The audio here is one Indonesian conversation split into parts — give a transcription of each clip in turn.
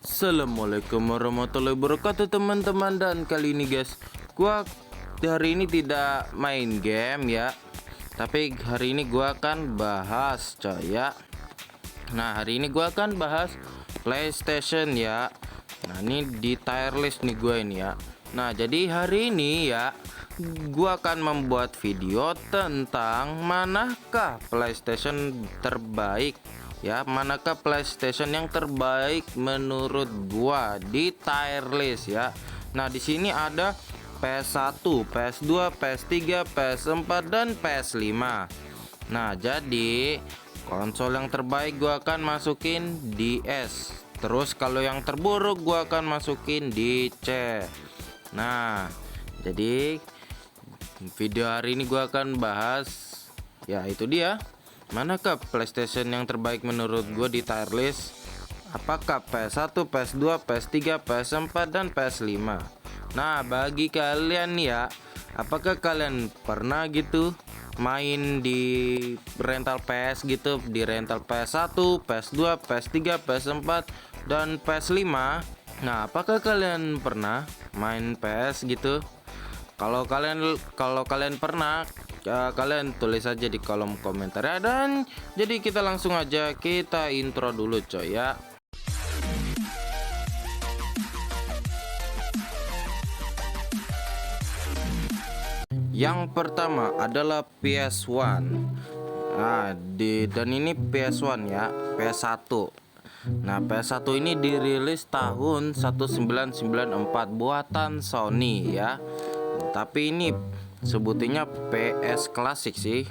Assalamualaikum warahmatullahi wabarakatuh teman-teman. Dan kali ini guys, gua hari ini tidak main game ya, tapi hari ini gua akan bahas coy ya. Nah, hari ini gua akan bahas PlayStation ya. Nah, ini di tier list nih gua ini ya. Nah, jadi hari ini ya gua akan membuat video tentang manakah PlayStation terbaik ya, manakah PlayStation yang terbaik menurut gua di tier list ya. Nah, di sini ada PS1, PS2, PS3, PS4 dan PS5. Nah, jadi konsol yang terbaik gua akan masukin di S. Terus kalau yang terburuk gua akan masukin di C. Nah, jadi video hari ini gua akan bahas ya itu dia, manakah PlayStation yang terbaik menurut gue di tier list? Apakah PS1, PS2, PS3, PS4 dan PS5? Nah, bagi kalian ya, apakah kalian pernah gitu main di rental PS gitu, di rental PS1, PS2, PS3, PS4 dan PS5? Nah, apakah kalian pernah main PS gitu? Kalau kalian pernah, kalian tulis aja di kolom komentar ya. Dan jadi kita langsung aja kita intro dulu coy ya. Yang pertama adalah PS1. Nah, dan ini PS1 ya, PS1. Nah, PS1 ini dirilis tahun 1994 buatan Sony ya. Tapi ini sebutinnya PS klasik sih.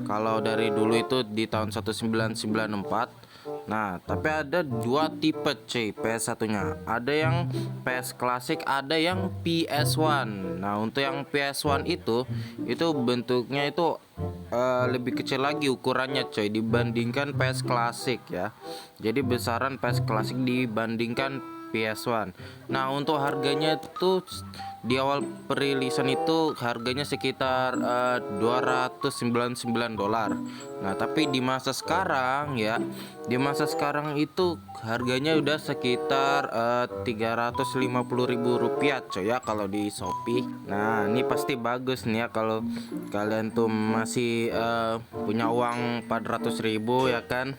Kalau dari dulu itu di tahun 1994. Nah, tapi ada dua tipe cuy PS1-nya. Ada yang PS klasik, ada yang PS1. Nah, untuk yang PS1 itu bentuknya itu lebih kecil lagi ukurannya coy dibandingkan PS klasik ya. Jadi besaran PS klasik dibandingkan PS1. Nah, untuk harganya itu di awal perilisan itu harganya sekitar $299. Nah, tapi di masa sekarang ya, di masa sekarang itu harganya udah sekitar Rp350.000 coy ya kalau di Shopee. Nah, ini pasti bagus nih ya kalau kalian tuh masih punya uang 400.000 ya kan,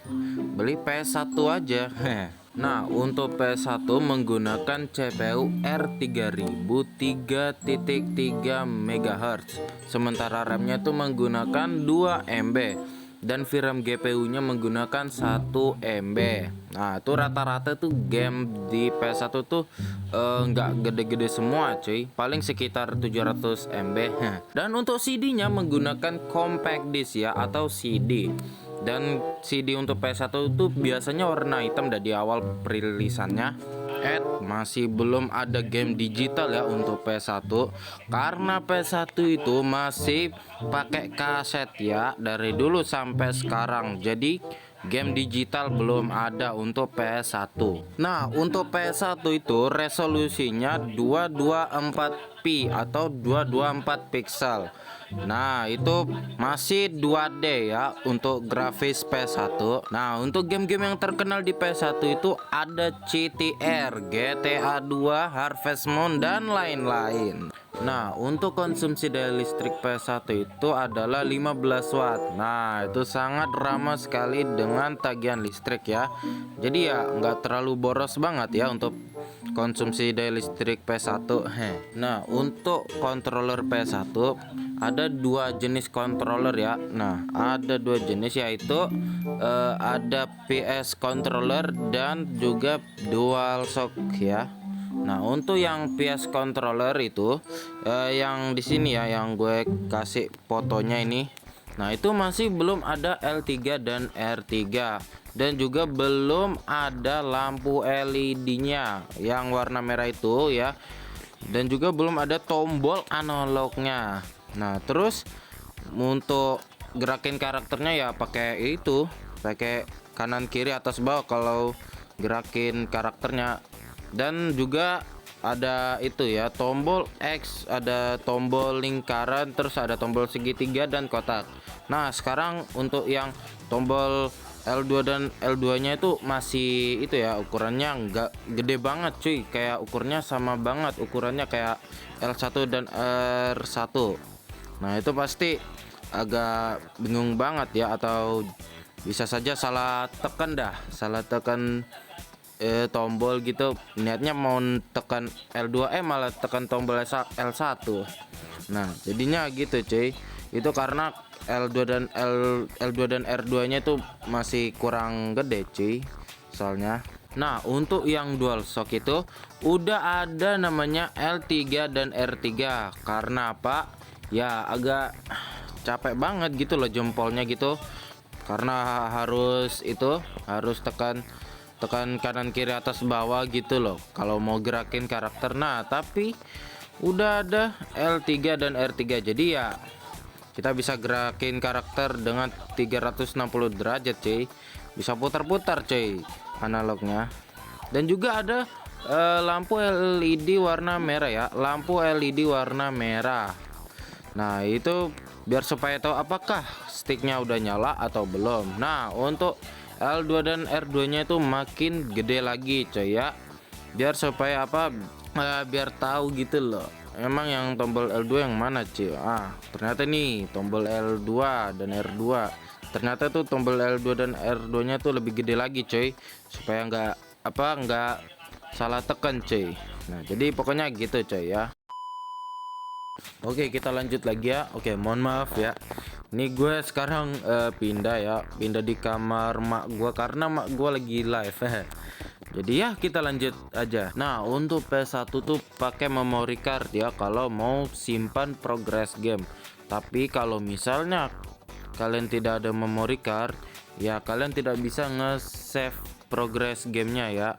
beli PS1 aja. Nah, untuk PS1 menggunakan CPU R3000 3.3 MHz. Sementara RAM-nya tuh menggunakan 2 MB dan VRAM GPU-nya menggunakan 1 MB. Nah, itu rata-rata tuh game di PS1 tuh nggak gede-gede semua cuy, paling sekitar 700 MB. Dan untuk CD-nya menggunakan compact disc ya atau CD. Dan CD untuk PS1 itu biasanya warna hitam dari awal perilisannya. Masih belum ada game digital ya untuk PS1, karena PS1 itu masih pakai kaset ya dari dulu sampai sekarang. Jadi game digital belum ada untuk PS1. Nah, untuk PS1 itu resolusinya 224p atau 224 pixel. Nah, itu masih 2D ya untuk grafis PS1. Nah, untuk game-game yang terkenal di PS1 itu ada CTR, GTA 2, Harvest Moon dan lain-lain. Nah, untuk konsumsi daya listrik PS1 itu adalah 15 watt. Nah, itu sangat ramah sekali dengan tagihan listrik ya. Jadi ya nggak terlalu boros banget ya untuk konsumsi daya listrik PS1. Nah, untuk controller PS1 ada dua jenis controller ya. Nah, ada dua jenis yaitu ada PS controller dan juga DualShock ya. Nah, untuk yang PS controller itu yang di sini ya, yang gue kasih fotonya ini. Nah, itu masih belum ada L3 dan R3 dan juga belum ada lampu LED-nya yang warna merah itu ya. Dan juga belum ada tombol analognya. Nah, terus untuk gerakin karakternya ya pakai itu, pakai kanan kiri atas bawah kalau gerakin karakternya. Dan juga ada itu ya, tombol X, ada tombol lingkaran, terus ada tombol segitiga dan kotak. Nah, sekarang untuk yang tombol L2 dan L2-nya itu masih itu ya, ukurannya nggak gede banget cuy, kayak ukurnya sama banget ukurannya kayak L1 dan R1. Nah itu pasti agak bingung banget ya, atau bisa saja salah tekan salah tekan tombol gitu, niatnya mau tekan L2 malah tekan tombol L1. Nah jadinya gitu cuy, itu karena L2 dan R2 nya itu masih kurang gede cuy soalnya. Nah untuk yang DualShock itu udah ada namanya L3 dan R3. Karena apa ya, agak capek banget gitu loh jempolnya gitu, karena harus tekan kanan kiri atas bawah gitu loh kalau mau gerakin karakter. Nah tapi udah ada L3 dan R3, jadi ya kita bisa gerakin karakter dengan 360 derajat cuy, bisa putar-putar cuy analognya. Dan juga ada lampu LED warna merah ya, lampu LED warna merah. Nah itu biar supaya tahu apakah sticknya udah nyala atau belum. Nah untuk L2 dan R2 nya itu makin gede lagi coy ya, biar supaya apa, biar tahu gitu loh emang yang tombol L2 yang mana cuy. Ternyata nih tombol L2 dan R2, ternyata tuh tombol L2 dan R2 nya tuh lebih gede lagi coy, supaya nggak salah tekan cuy. Nah jadi pokoknya gitu coy ya. Oke kita lanjut lagi ya. Oke mohon maaf ya, ini gue sekarang pindah di kamar mak gue karena mak gue lagi live. Jadi ya kita lanjut aja. Nah untuk PS1 tuh pakai memory card ya kalau mau simpan progress game. Tapi kalau misalnya kalian tidak ada memory card ya, kalian tidak bisa nge-save progress gamenya ya.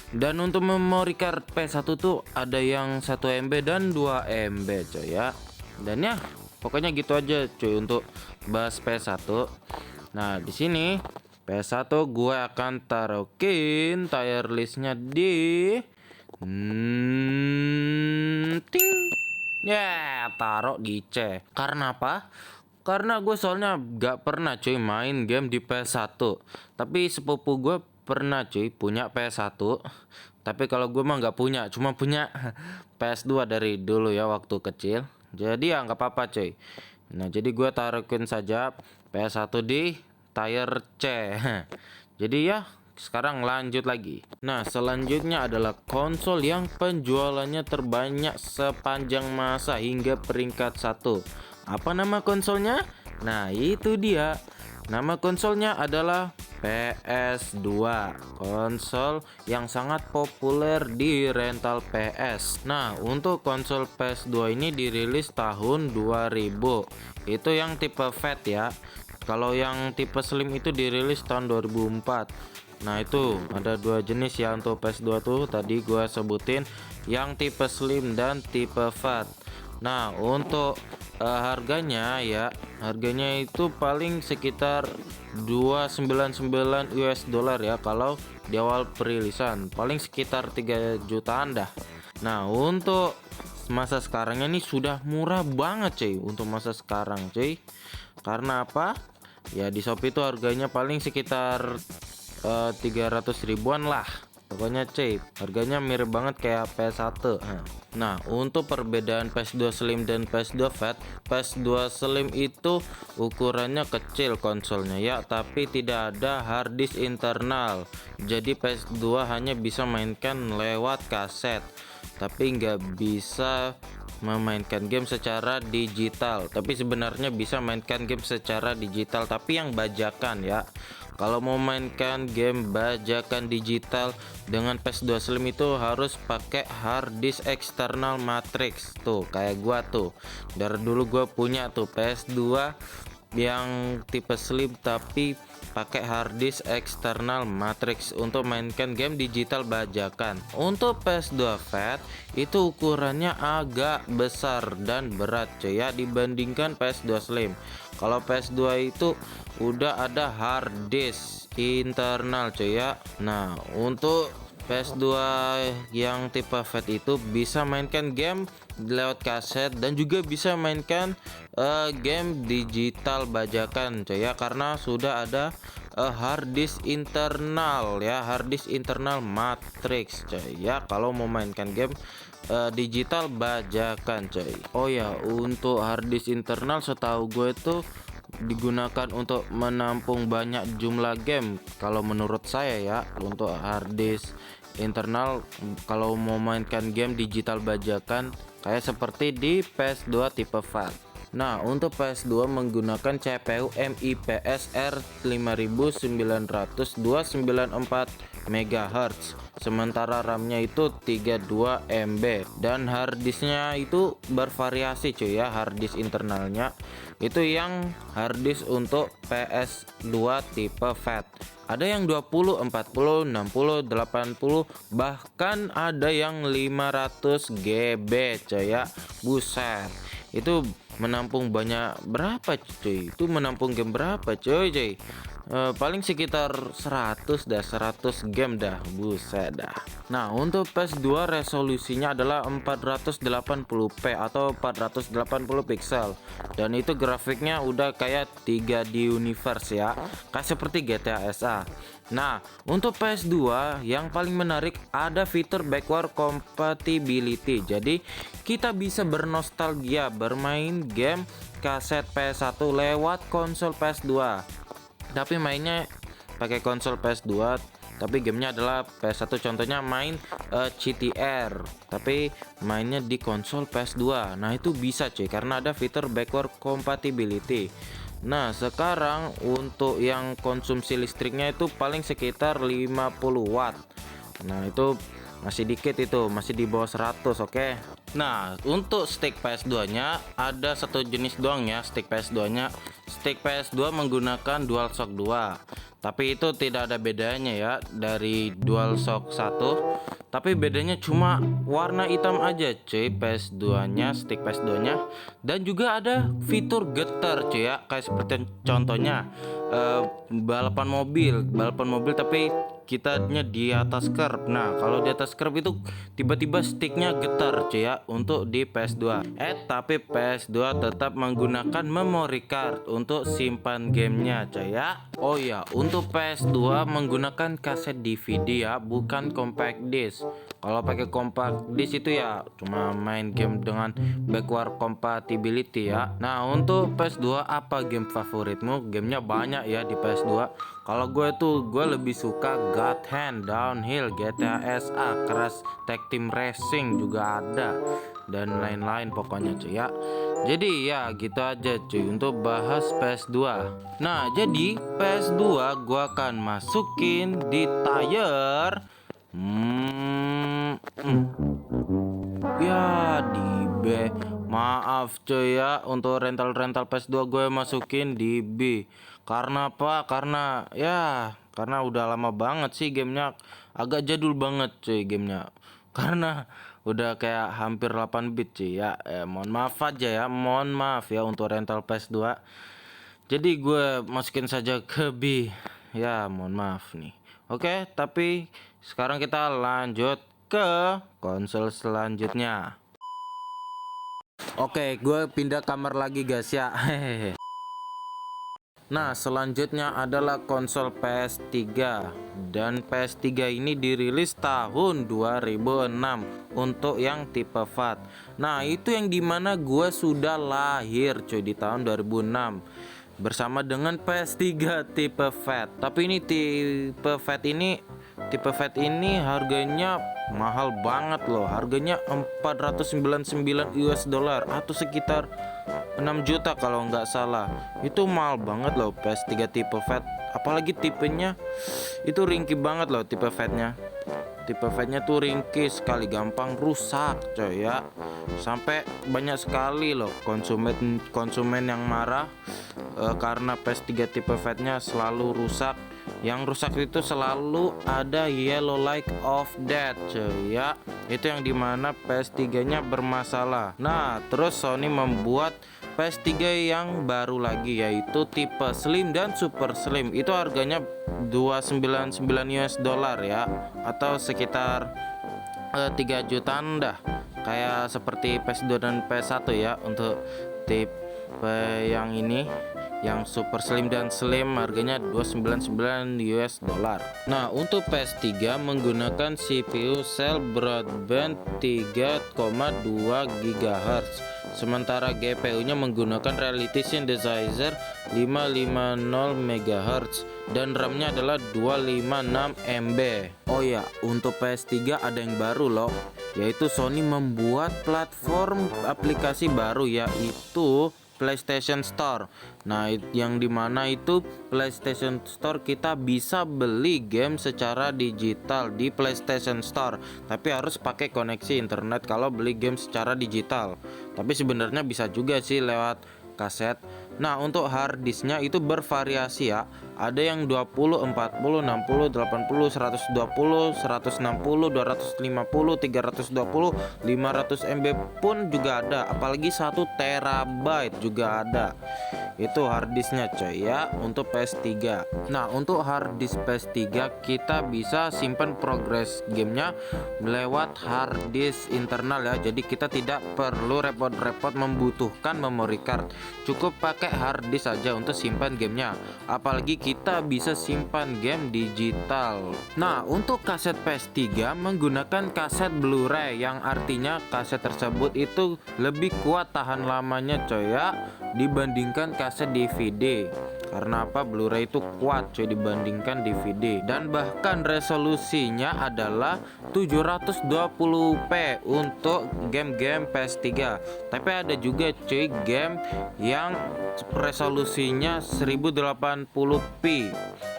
Dan untuk memory card PS1 tuh ada yang 1 MB dan 2 MB coy ya. Dan ya pokoknya gitu aja cuy untuk bahas PS1. Nah di sini PS1 gue akan taruhin tier listnya di ting ya, taruh di C. Karena apa? Karena gue soalnya gak pernah cuy main game di PS1. Tapi sepupu gue pernah cuy punya PS1. Tapi kalau gue mah nggak punya, cuma punya PS2 dari dulu ya waktu kecil. Jadi ya nggak apa-apa cuy. Nah jadi gue taruhin saja PS1 di tier C. Jadi ya sekarang lanjut lagi. Nah selanjutnya adalah konsol yang penjualannya terbanyak sepanjang masa hingga peringkat 1. Apa nama konsolnya? Nah itu dia, nama konsolnya adalah PS2, konsol yang sangat populer di rental PS. Nah untuk konsol PS2 ini dirilis tahun 2000, itu yang tipe fat ya. Kalau yang tipe slim itu dirilis tahun 2004. Nah itu ada dua jenis ya untuk PS2 tuh, tadi gua sebutin yang tipe slim dan tipe fat. Nah untuk harganya ya, harganya itu paling sekitar 299 US dollar ya kalau di awal perilisan, paling sekitar 3 jutaan dah. Nah untuk masa sekarangnya nih sudah murah banget cuy untuk masa sekarang cuy. Karena apa ya, di Shopee itu harganya paling sekitar 300 ribuan lah. Pokoknya cheap, harganya mirip banget kayak PS1. Nah untuk perbedaan PS2 Slim dan PS2 Fat, PS2 Slim itu ukurannya kecil konsolnya ya, tapi tidak ada hard disk internal. Jadi PS2 hanya bisa mainkan lewat kaset, tapi nggak bisa memainkan game secara digital. Tapi sebenarnya bisa mainkan game secara digital, tapi yang bajakan ya. Kalau mau mainkan game bajakan digital dengan PS2 Slim itu harus pakai hard disk eksternal matrix tuh, kayak gua tuh. Dari dulu gua punya tuh PS2 yang tipe slim tapi pakai hard disk eksternal matrix untuk mainkan game digital bajakan. Untuk PS2 Fat itu ukurannya agak besar dan berat cuy ya dibandingkan PS2 Slim. Kalau PS2 itu udah ada hard disk internal cuy ya. Nah untuk PS2 yang tipe Fat itu bisa mainkan game lewat kaset dan juga bisa mainkan game digital bajakan cuy ya, karena sudah ada hard disk internal ya, hard disk internal matrix coy ya, kalau mau mainkan game digital bajakan coy. Oh ya, untuk hard disk internal setahu gue itu digunakan untuk menampung banyak jumlah game kalau menurut saya ya. Untuk hard disk internal kalau mau mainkan game digital bajakan kayak seperti di PS2 tipe FAT. Nah, untuk PS2 menggunakan CPU MIPS R5900 294 MHz, sementara RAM-nya itu 32 MB, dan hard disknya itu bervariasi cuy ya. Hard disk internalnya itu yang hard disk untuk PS2 tipe FAT ada yang 20, 40, 60, 80, bahkan ada yang 500 GB coy ya. Buset, itu menampung banyak berapa cuy, itu menampung game berapa cuy. Paling sekitar 100 dah, 100 game dah, buset dah. Nah, untuk PS2 resolusinya adalah 480p atau 480 pixel, dan itu grafiknya udah kayak 3D universe ya, kayak seperti GTA SA. Nah, untuk PS2 yang paling menarik ada fitur backward compatibility. Jadi kita bisa bernostalgia bermain game kaset PS1 lewat konsol PS2. Tapi mainnya pakai konsol PS2, tapi gamenya adalah PS1. Contohnya main CTR, tapi mainnya di konsol PS2. Nah, itu bisa cuy karena ada fitur backward compatibility. Nah, sekarang untuk yang konsumsi listriknya itu paling sekitar 50 watt. Nah, itu masih dikit, itu masih di bawah 100. Oke. Nah, untuk stick PS2 nya ada satu jenis doang ya, stick PS2 nya. Stick PS2 menggunakan DualShock 2, tapi itu tidak ada bedanya ya dari DualShock 1, tapi bedanya cuma warna hitam aja cuy PS2 nya, stick PS2 nya. Dan juga ada fitur getar cuy ya, kayak seperti contohnya balapan mobil tapi kitanya di atas curb. Nah, kalau di atas curb itu tiba-tiba sticknya getar cuy ya untuk di PS2. Tapi PS2 tetap menggunakan memory card untuk simpan gamenya cuy ya. Oh ya, untuk PS2 menggunakan kaset DVD ya, bukan compact disc. Kalau pakai compact disc itu ya cuma main game dengan backward compatibility ya. Nah, untuk PS2 apa game favoritmu? Gamenya banyak ya di PS2. Kalau gue tuh lebih suka God Hand, Downhill, GTA SA, Crash Tag Team Racing juga ada, dan lain-lain pokoknya cuy ya. Jadi ya gitu aja cuy untuk bahas PS2. Nah, jadi PS2 gue akan masukin di tier ya di B. Maaf cuy ya, untuk rental PS2 gue masukin di B. Karena apa? Karena udah lama banget sih gamenya, agak jadul banget cuy gamenya. Karena udah kayak hampir 8 bit cuy ya. Mohon maaf aja ya, mohon maaf ya untuk rental PS2. Jadi gue masukin saja ke B. Ya, mohon maaf nih. Oke, tapi sekarang kita lanjut ke konsol selanjutnya. Oke, gue pindah kamar lagi guys ya. Nah, selanjutnya adalah konsol PS3, dan PS3 ini dirilis tahun 2006 untuk yang tipe FAT. Nah, itu yang dimana gue sudah lahir cuy di tahun 2006 bersama dengan PS3 tipe FAT. Tapi ini tipe FAT ini harganya mahal banget loh. Harganya 499 US dollar atau sekitar 6 juta kalau nggak salah. Itu mahal banget loh PS3 tipe FAT. Apalagi tipenya itu ringkih banget loh tipe FAT-nya. Tipe FAT-nya tuh ringkih sekali, gampang rusak coy ya. Sampai banyak sekali loh konsumen yang marah karena PS3 tipe FAT-nya selalu rusak. Yang rusak itu selalu ada yellow light of death cuy ya. Itu yang dimana PS3-nya bermasalah. Nah, terus Sony membuat PS3 yang baru lagi, yaitu tipe slim dan super slim. Itu harganya 299 US dollar ya, atau sekitar 3 jutaan dah. Kayak seperti PS2 dan PS1 ya untuk tipe yang ini. Yang super slim dan slim harganya 299 US dollar. Nah, untuk PS3 menggunakan CPU Cell Broadband 3,2 GHz. Sementara GPU-nya menggunakan Reality Synthesizer 550 MHz dan RAM-nya adalah 256 MB. Oh ya, untuk PS3 ada yang baru loh, yaitu Sony membuat platform aplikasi baru, yaitu PlayStation Store. Nah, yang dimana itu PlayStation Store kita bisa beli game secara digital di PlayStation Store, tapi harus pakai koneksi internet kalau beli game secara digital. Tapi sebenarnya bisa juga sih lewat kaset. Nah, untuk hard disknya itu bervariasi ya. Ada yang 20, 40, 60, 80, 120, 160, 250, 320, 500 MB pun juga ada. Apalagi 1 terabyte juga ada. Itu hard disknya coy ya untuk PS3. Nah, untuk hard disk PS3 kita bisa simpan progress gamenya lewat hard disk internal ya. Jadi kita tidak perlu repot-repot membutuhkan memory card. Cukup pakai hard disk saja untuk simpan gamenya. Apalagi kita bisa simpan game digital. Nah, untuk kaset PS3 menggunakan kaset Blu-ray, yang artinya kaset tersebut itu lebih kuat tahan lamanya coy ya dibandingkan kaset DVD. Karena apa? Blu-ray itu kuat coy dibandingkan DVD, dan bahkan resolusinya adalah 720p untuk game-game PS3. Tapi ada juga cuy game yang resolusinya 1080p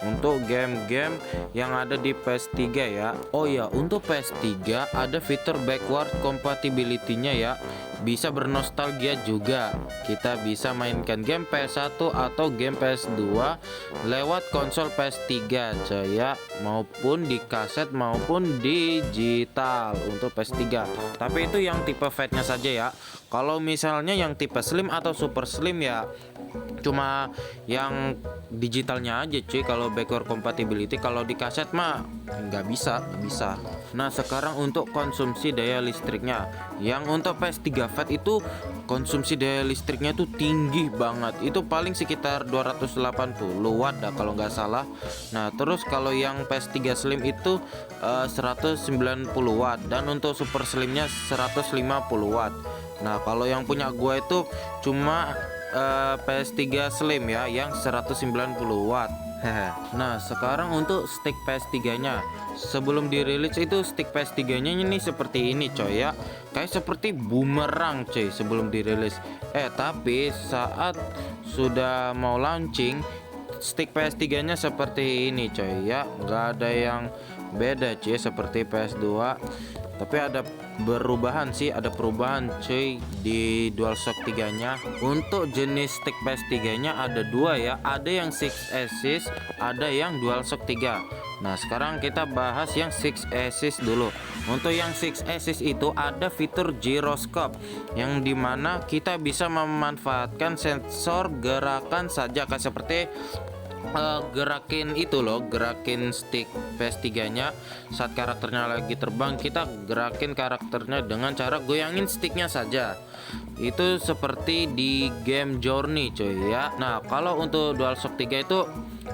untuk game-game yang ada di PS3 ya. Oh ya, untuk PS3 ada fitur backward compatibility-nya ya. Bisa bernostalgia juga. Kita bisa mainkan game PS1 atau game PS2 lewat konsol PS3 coy ya, maupun di kaset maupun digital untuk PS3. Tapi itu yang tipe fatnya saja ya. Kalau misalnya yang tipe slim atau super slim ya cuma yang digitalnya aja cuy. Kalau backward compatibility, kalau di kaset mah nggak bisa. Nah, sekarang untuk konsumsi daya listriknya. Yang untuk PS3 Fat itu konsumsi daya listriknya tuh tinggi banget. Itu paling sekitar 280 watt dah kalau nggak salah. Nah, terus kalau yang PS3 Slim itu 190 watt, dan untuk super slimnya 150 watt. Nah, kalau yang punya gua itu cuma PS3 Slim ya yang 190 watt. Nah, sekarang untuk stick PS3 nya. Sebelum dirilis itu stick PS3 nya ini seperti ini coy ya. Kayak seperti bumerang coy sebelum dirilis. Tapi saat sudah mau launching, stick PS3 nya seperti ini coy ya. Nggak ada yang beda cuy seperti PS2. Tapi ada perubahan cuy di DualShock 3 nya. Untuk jenis stick PS3 nya ada dua ya, ada yang 6 axis, ada yang DualShock 3. Nah, sekarang kita bahas yang 6 axis dulu. Untuk yang 6 axis itu ada fitur gyroscope, yang dimana kita bisa memanfaatkan sensor gerakan saja, kayak seperti gerakin stick PS3 nya saat karakternya lagi terbang. Kita gerakin karakternya dengan cara goyangin sticknya saja. Itu seperti di game Journey coy ya. Nah, kalau untuk DualShock 3 itu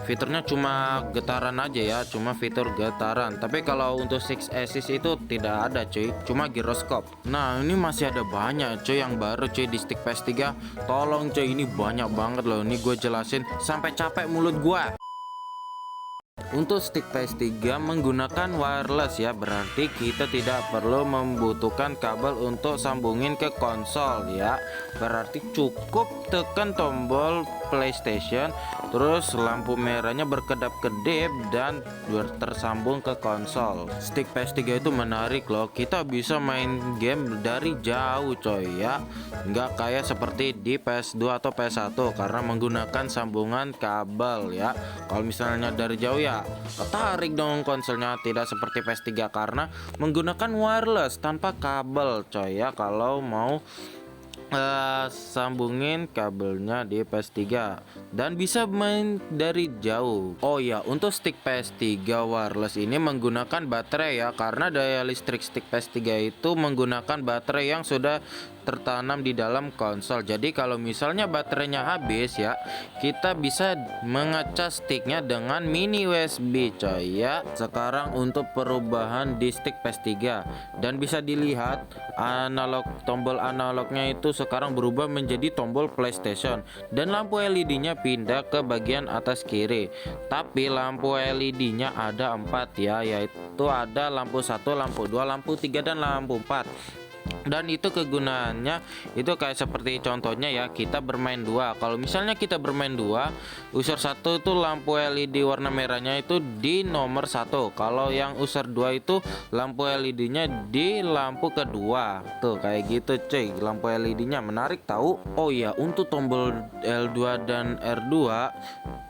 fiturnya cuma getaran aja ya, cuma fitur getaran. Tapi kalau untuk 6 axis itu tidak ada cuy, cuma gyroscope. Nah, ini masih ada banyak cuy yang baru cuy di stick PS3. Tolong cuy, ini banyak banget loh. Ini gue jelasin sampai capek mulut gue. Untuk stick PS3 menggunakan wireless ya, berarti kita tidak perlu membutuhkan kabel untuk sambungin ke konsol ya. Berarti cukup tekan tombol PlayStation, terus lampu merahnya berkedap-kedip dan tersambung ke konsol. Stick PS3 itu menarik loh, kita bisa main game dari jauh coy ya. Nggak kayak seperti di PS2 atau PS1 karena menggunakan sambungan kabel ya. Kalau misalnya dari jauh ya ketarik dong konsolnya, tidak seperti PS3 karena menggunakan wireless tanpa kabel coy ya kalau mau sambungin kabelnya di PS3 dan bisa main dari jauh. Oh ya, untuk stick PS3 wireless ini menggunakan baterai ya, karena daya listrik stick PS3 itu menggunakan baterai yang sudah tertanam di dalam konsol. Jadi kalau misalnya baterainya habis ya, kita bisa mengecas sticknya dengan mini USB coy ya. Sekarang untuk perubahan di stick PS3, dan bisa dilihat tombol analognya itu sekarang berubah menjadi tombol PlayStation, dan lampu LED-nya pindah ke bagian atas kiri. Tapi lampu LED-nya ada 4 ya, yaitu ada lampu 1, lampu 2, lampu 3, dan lampu 4. Dan itu kegunaannya itu kayak seperti contohnya ya, kita bermain dua. Kalau misalnya kita bermain dua, user 1 itu lampu LED warna merahnya itu di nomor 1. Kalau yang user 2 itu lampu LED-nya di lampu kedua. Tuh kayak gitu cuy, lampu LED-nya menarik tahu. Oh iya, untuk tombol L2 dan R2,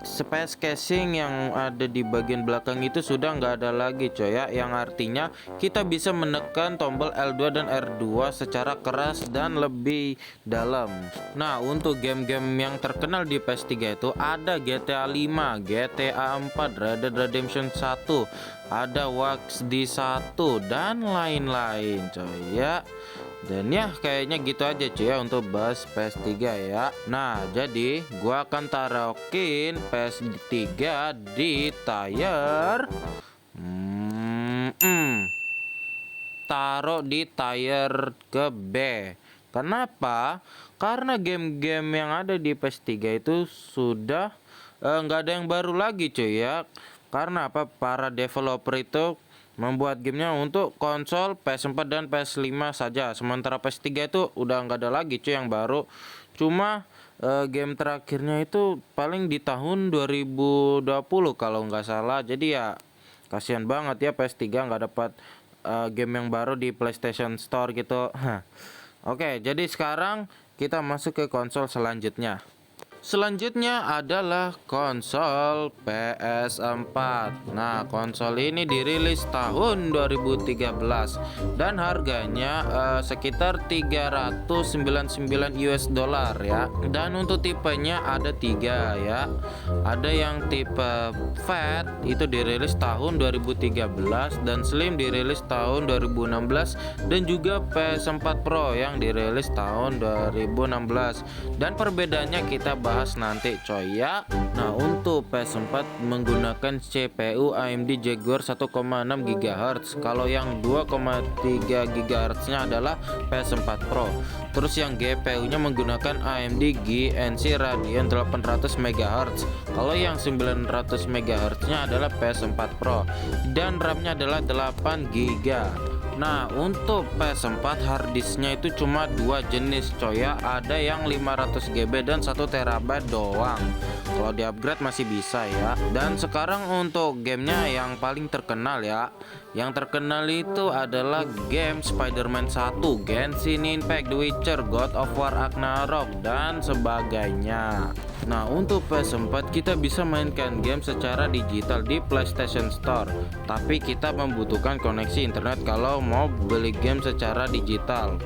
space casing yang ada di bagian belakang itu sudah nggak ada lagi coy ya, yang artinya kita bisa menekan tombol L2 dan R2 secara keras dan lebih dalam. Nah, untuk game-game yang terkenal di PS3 itu ada GTA 5, GTA 4, Red Dead Redemption 1, ada Wax D1 dan lain-lain coy ya. Dan ya kayaknya gitu aja cuy ya untuk bahas PS3 ya. Nah, jadi gua akan taruhin PS3 di tier taruh di tier ke B. Kenapa? Karena game-game yang ada di PS3 itu sudah nggak ada yang baru lagi cuy ya. Karena apa? Para developer itu membuat gamenya untuk konsol PS4 dan PS5 saja. Sementara PS3 itu udah nggak ada lagi cuy yang baru. Cuma game terakhirnya itu paling di tahun 2020 kalau nggak salah. Jadi ya kasihan banget ya PS3 nggak dapat game yang baru di PlayStation Store gitu. Oke, jadi sekarang kita masuk ke konsol selanjutnya. Selanjutnya adalah konsol PS4. Nah, konsol ini dirilis tahun 2013 dan harganya sekitar 399 US dollar ya. Dan untuk tipenya ada 3 ya. Ada yang tipe Fat itu dirilis tahun 2013, dan Slim dirilis tahun 2016, dan juga PS4 Pro yang dirilis tahun 2016. Dan perbedaannya kita bahas nanti coy ya. Nah, untuk PS4 menggunakan CPU AMD Jaguar 1,6 GHz. Kalau yang 2,3 GHz nya adalah PS4 Pro. Terus yang GPU nya menggunakan AMD GNC Radeon 800 MHz. Kalau yang 900 MHz nya adalah PS4 Pro, dan RAM nya adalah 8 GB. Nah, untuk PS4 harddisknya itu cuma 2 jenis coy ya. Ada yang 500 GB dan 1 TB doang. Kalau di upgrade masih bisa ya. Dan sekarang untuk gamenya yang paling terkenal ya. Yang terkenal itu adalah game Spider-Man 1, Genshin Impact, The Witcher, God of War Ragnarok, dan sebagainya. Nah, untuk PS4 kita bisa mainkan game secara digital di PlayStation Store, tapi kita membutuhkan koneksi internet kalau mau beli game secara digital.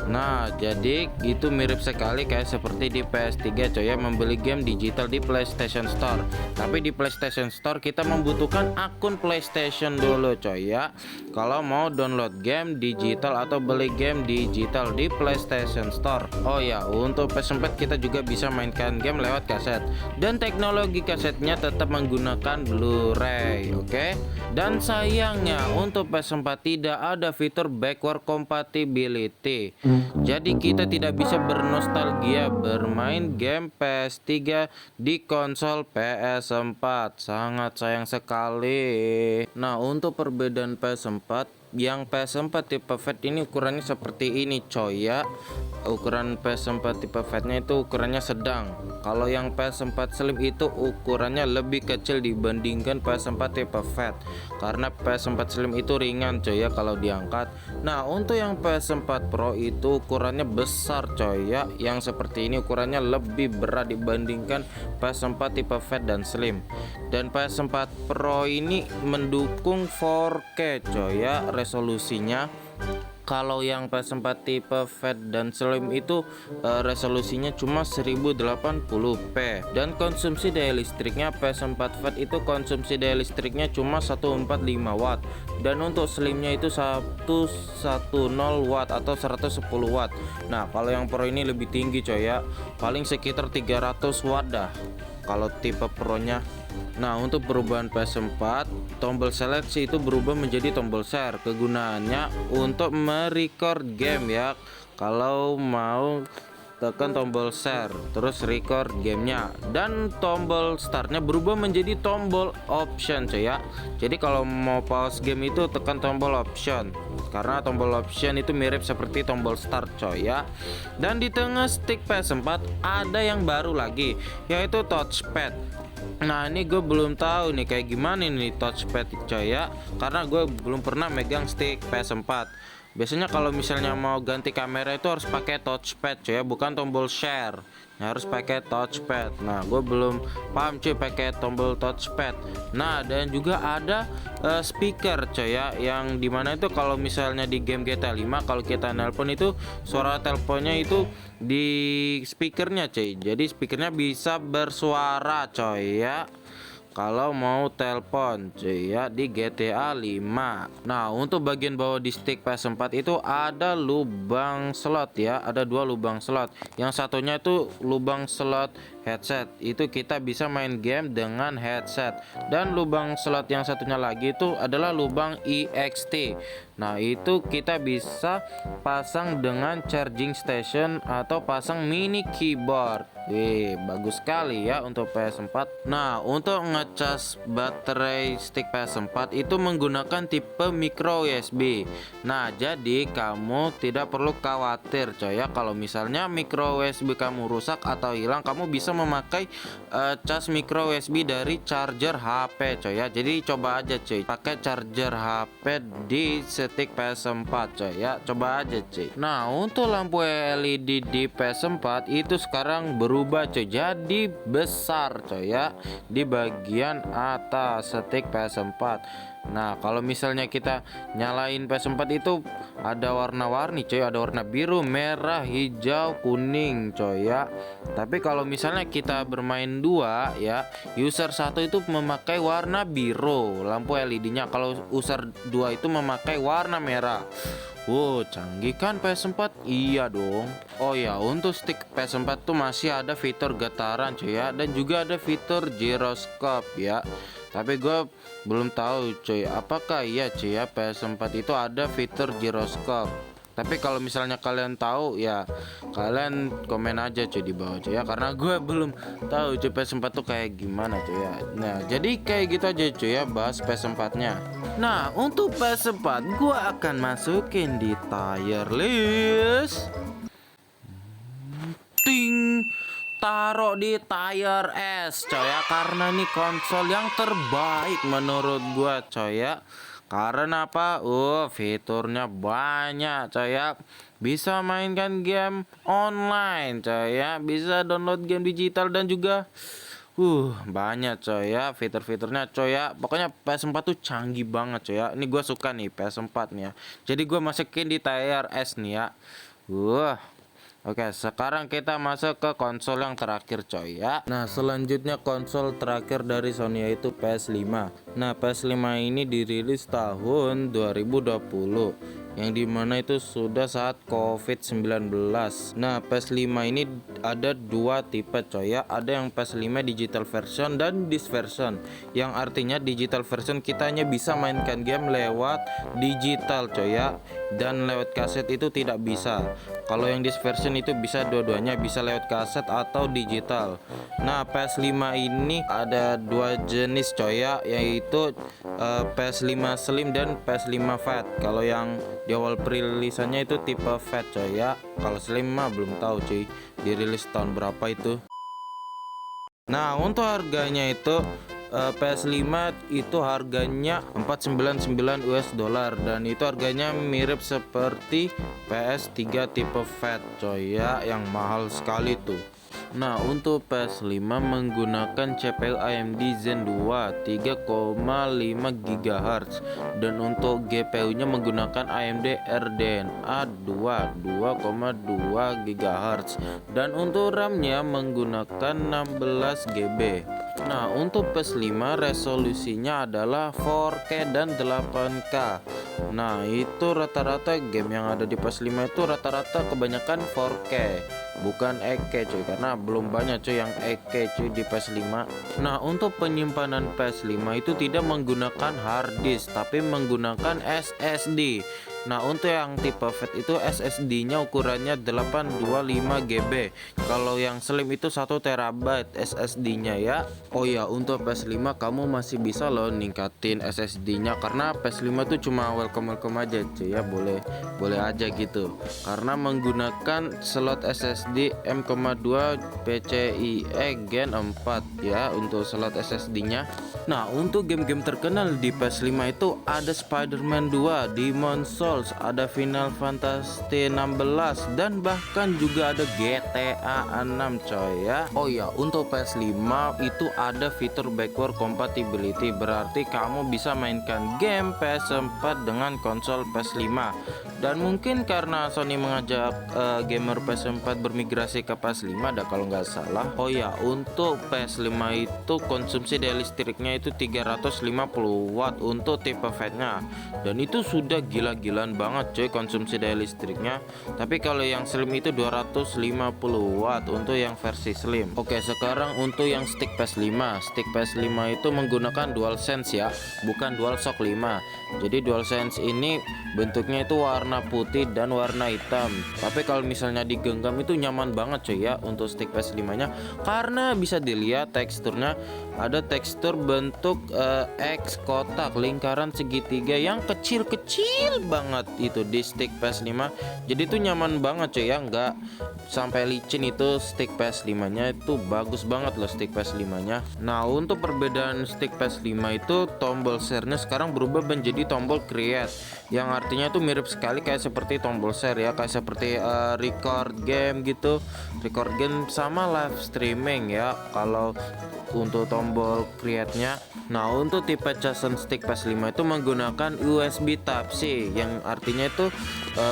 Nah, jadi itu mirip sekali kayak seperti di PS3 coy ya, membeli game digital di PlayStation Store. Tapi di PlayStation Store kita membutuhkan akun PlayStation dulu coy ya, kalau mau download game digital atau beli game digital di PlayStation Store. Oh ya, untuk PS4 kita juga bisa mainkan game lewat kaset, dan teknologi kasetnya tetap menggunakan Blu-ray. Oke. Dan sayangnya untuk PS4 tidak ada fitur backward compatibility. Jadi kita tidak bisa bernostalgia bermain game PS3 di konsol PS4. Sangat sayang sekali. Nah, untuk perbedaan PS4, yang PS4 tipe Fat ini ukurannya seperti ini coy ya. Ukuran PS4 tipe Fatnya itu ukurannya sedang. Kalau yang PS4 Slim itu ukurannya lebih kecil dibandingkan PS4 tipe Fat, karena PS4 Slim itu ringan coy ya kalau diangkat. Nah, untuk yang PS4 Pro itu ukurannya besar coy ya. Yang seperti ini ukurannya lebih berat dibandingkan PS4 tipe Fat dan Slim. Dan PS4 Pro ini mendukung 4K coy ya resolusinya. Kalau yang PS4 tipe Fat dan Slim itu resolusinya cuma 1080p dan konsumsi daya listriknya PS4 Fat itu konsumsi daya listriknya cuma 145 watt dan untuk Slimnya itu 110 watt atau 110 watt. Nah, kalau yang Pro ini lebih tinggi coy ya, paling sekitar 300 watt dah kalau tipe Pro-nya. Nah, untuk perubahan PS4, tombol seleksi itu berubah menjadi tombol share. Kegunaannya untuk merecord game ya. Kalau mau tekan tombol share terus record gamenya, dan tombol startnya berubah menjadi tombol option coy ya. Jadi kalau mau pause game itu tekan tombol option, karena tombol option itu mirip seperti tombol start coy ya. Dan di tengah stick PS4 ada yang baru lagi, yaitu touchpad. Nah, ini gue belum tahu nih kayak gimana nih touchpad coy ya, karena gue belum pernah megang stick PS4. Biasanya kalau misalnya mau ganti kamera itu harus pakai touchpad coy ya, bukan tombol share. Harus pakai touchpad. Nah, gue belum paham cuy pakai tombol touchpad. Nah, dan juga ada speaker coy ya, yang dimana itu kalau misalnya di game GTA 5 kalau kita nelpon itu suara teleponnya itu di speakernya coy. Jadi speakernya bisa bersuara coy ya kalau mau telepon cuy ya di GTA 5. Nah, untuk bagian bawah di stick PS4 itu ada lubang slot ya, ada dua lubang slot. Yang satunya itu lubang slot headset, itu kita bisa main game dengan headset. Dan lubang slot yang satunya lagi itu adalah lubang EXT. Nah, itu kita bisa pasang dengan charging station atau pasang mini keyboard. Wih, bagus sekali ya untuk PS4. Nah, untuk ngecas baterai stick PS4 itu menggunakan tipe micro USB. Nah, jadi kamu tidak perlu khawatir coy ya, kalau misalnya micro USB kamu rusak atau hilang, kamu bisa memakai cas micro USB dari charger HP coy ya. Jadi coba aja cuy pakai charger HP di stick PS4 coy ya, coba aja cuy. Nah, untuk lampu LED di PS4 itu sekarang berubah coy, jadi besar coy ya di bagian atas stick PS4. Nah, kalau misalnya kita nyalain PS4 itu ada warna-warni coy, ada warna biru, merah, hijau, kuning coy ya. Tapi kalau misalnya kita bermain dua ya, user satu itu memakai warna biru lampu LED-nya, kalau user dua itu memakai warna merah. Wow, canggih kan PS4? Iya dong. Oh ya, untuk stick PS4 tuh masih ada fitur getaran cuy ya, dan juga ada fitur gyroscope ya. Tapi gue belum tahu cuy, apakah iya cuy ya PS4 itu ada fitur gyroscope. Tapi kalau misalnya kalian tahu ya, kalian komen aja cuy di bawah cuy ya, karena gue belum tahu cuy PS4 tuh kayak gimana cuy ya. Nah, jadi kayak gitu aja cuy ya bahas PS4-nya. Nah, untuk PS4 gue akan masukin di tier list. Ting, taruh di tier S coy ya, karena ini konsol yang terbaik menurut gue coy ya. Karena apa? Fiturnya banyak coy ya. Bisa mainkan game online coy ya, bisa download game digital, dan juga banyak coy ya fitur-fiturnya coy ya. Pokoknya PS4 tuh canggih banget coy ya. Ini gue suka nih PS4 nih ya. Jadi gue masukin di tier S nih ya. Oke, sekarang kita masuk ke konsol yang terakhir coy ya. Nah, selanjutnya konsol terakhir dari Sony yaitu PS5. Nah, PS5 ini dirilis tahun 2020, yang dimana itu sudah saat COVID-19. Nah, PS5 ini ada dua tipe coy ya. Ada yang PS5 digital version dan disc version, yang artinya digital version kita hanya bisa mainkan game lewat digital coy ya, dan lewat kaset itu tidak bisa. Kalau yang disc version itu bisa dua-duanya, bisa lewat kaset atau digital. Nah, PS5 ini ada dua jenis coy ya, yaitu PS5 Slim dan PS5 Fat. Kalau yang di awal perilisannya itu tipe Fat coy ya. Kalau Slim mah belum tahu cuy dirilis tahun berapa itu. Nah, untuk harganya itu PS5 itu harganya 499 US dollar, dan itu harganya mirip seperti PS3 tipe Fat coy ya, yang mahal sekali tuh. Nah, untuk PS5 menggunakan CPU AMD Zen 2 3,5 GHz dan untuk GPU-nya menggunakan AMD RDNA 2 2,2 GHz dan untuk RAM-nya menggunakan 16 GB. Nah, untuk PS5 resolusinya adalah 4K dan 8K. Nah, itu rata-rata game yang ada di PS5 itu rata-rata kebanyakan 4K, bukan 8K cuy, karena belum banyak cuy yang 8K cuy di PS5. Nah, untuk penyimpanan PS5 itu tidak menggunakan hard disk tapi menggunakan SSD. Nah, untuk yang tipe FAT itu SSD-nya ukurannya 825 GB. Kalau yang slim itu 1 TB SSD-nya ya. Oh ya, untuk PS5 kamu masih bisa loh ningkatin SSD-nya karena PS5 itu cuma welcome aja cuy ya, boleh aja gitu. Karena menggunakan slot SSD M.2 PCIe Gen 4 ya untuk slot SSD-nya. Nah, untuk game-game terkenal di PS5 itu ada Spider-Man 2, Demon's Souls, ada Final Fantasy 16 dan bahkan juga ada GTA 6 coy ya. Oh ya, untuk PS5 itu ada fitur backward compatibility, berarti kamu bisa mainkan game PS4 dengan konsol PS5. Dan mungkin karena Sony mengajak gamer PS4 bermigrasi ke PS5 ada kalau nggak salah. Oh ya, untuk PS5 itu konsumsi daya listriknya itu 350 watt untuk tipe FAT-nya. Dan itu sudah gila-gilaan banget coy konsumsi daya listriknya. Tapi kalau yang slim itu 250 watt untuk yang versi slim. Oke, sekarang untuk yang stick PS5. Stick PS5 itu menggunakan DualSense ya, bukan DualShock 5. Jadi DualSense ini bentuknya itu warna putih dan warna hitam. Tapi kalau misalnya digenggam itu nyaman banget coy ya untuk stick PS5-nya, karena bisa dilihat teksturnya ada tekstur bentuk X kotak lingkaran segitiga yang kecil-kecil banget itu di stick PS5. Jadi itu nyaman banget coy ya, nggak sampai licin itu stick PS5-nya, itu bagus banget loh stick PS5-nya. Nah, untuk perbedaan stick PS5 itu tombol share-nya sekarang berubah menjadi tombol create, yang artinya itu mirip sekali kayak seperti tombol share ya, kayak seperti record game gitu, record game sama live streaming ya kalau untuk tombol create-nya. Nah, untuk tipe casan stick PS5 itu menggunakan USB Type-C, yang artinya itu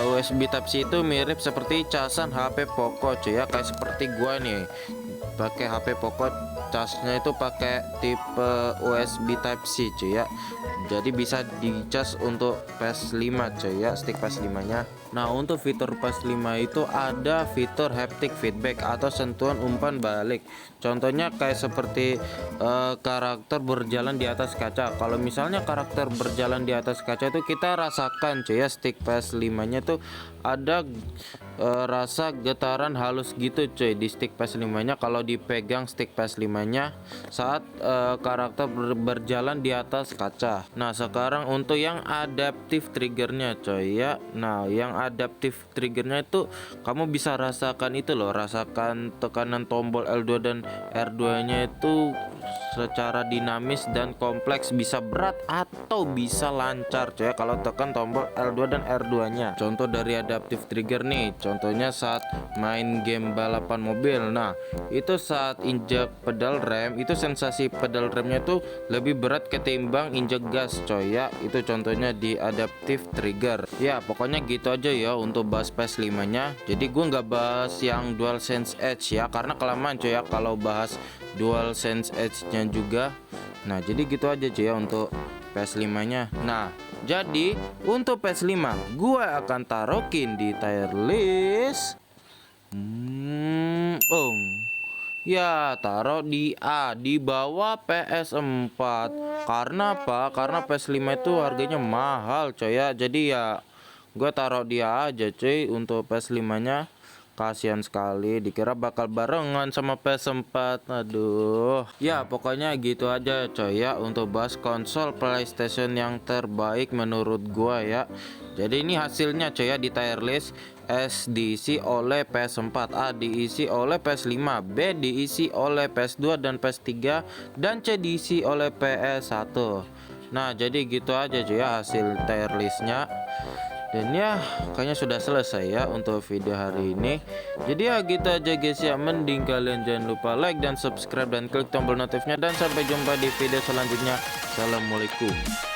USB Type-C itu mirip seperti casan HP Poco cuy ya, kayak seperti gua nih pakai HP Poco, casnya itu pakai tipe USB Type-C cuy ya. Jadi bisa dicas untuk PS5 cuy ya, stick PS5-nya. Nah, untuk fitur PS5 itu ada fitur haptic feedback atau sentuhan umpan balik. Contohnya kayak seperti karakter berjalan di atas kaca. Kalau misalnya karakter berjalan di atas kaca itu kita rasakan cuy ya, stick PS5-nya tuh ada rasa getaran halus gitu cuy di stick PS5-nya kalau dipegang stick PS5-nya saat karakter berjalan di atas kaca. Nah, sekarang untuk yang adaptive triggernya coy ya. Nah, yang adaptive triggernya itu kamu bisa rasakan itu loh, rasakan tekanan tombol L2 dan R2 nya itu secara dinamis dan kompleks, bisa berat atau bisa lancar coy ya kalau tekan tombol L2 dan R2 nya. Contoh dari adaptive trigger nih, contohnya saat main game balapan mobil. Nah, itu saat injak pedal rem itu sensasi pedal remnya itu lebih berat ketimbang injak gas coy ya. Itu contohnya di adaptive trigger ya. Pokoknya gitu aja ya untuk bahas PS5 nya. Jadi gue nggak bahas yang DualSense Edge ya, karena kelamaan coy ya kalau bahas DualSense Edge nya juga. Nah, jadi gitu aja cuy ya untuk PS5 nya. Nah, jadi untuk PS5 gue akan taruhin di tier list ya, taruh di A, di bawah PS4. Karena apa? Karena PS5 itu harganya mahal coy ya. Jadi ya gue taruh dia aja cuy untuk PS5 nya. Kasihan sekali, dikira bakal barengan sama PS4. Aduh. Ya, pokoknya gitu aja coy ya untuk bahas konsol PlayStation yang terbaik menurut gua ya. Jadi ini hasilnya coy ya di tier list. S diisi oleh PS4, A diisi oleh PS5, B diisi oleh PS2 dan PS3, dan C diisi oleh PS1. Nah, jadi gitu aja cuy ya hasil tier listnya. Dan ya kayaknya sudah selesai ya untuk video hari ini. Jadi ya gitu aja guys ya. Mending kalian jangan lupa like dan subscribe dan klik tombol notifnya. Dan sampai jumpa di video selanjutnya. Assalamualaikum.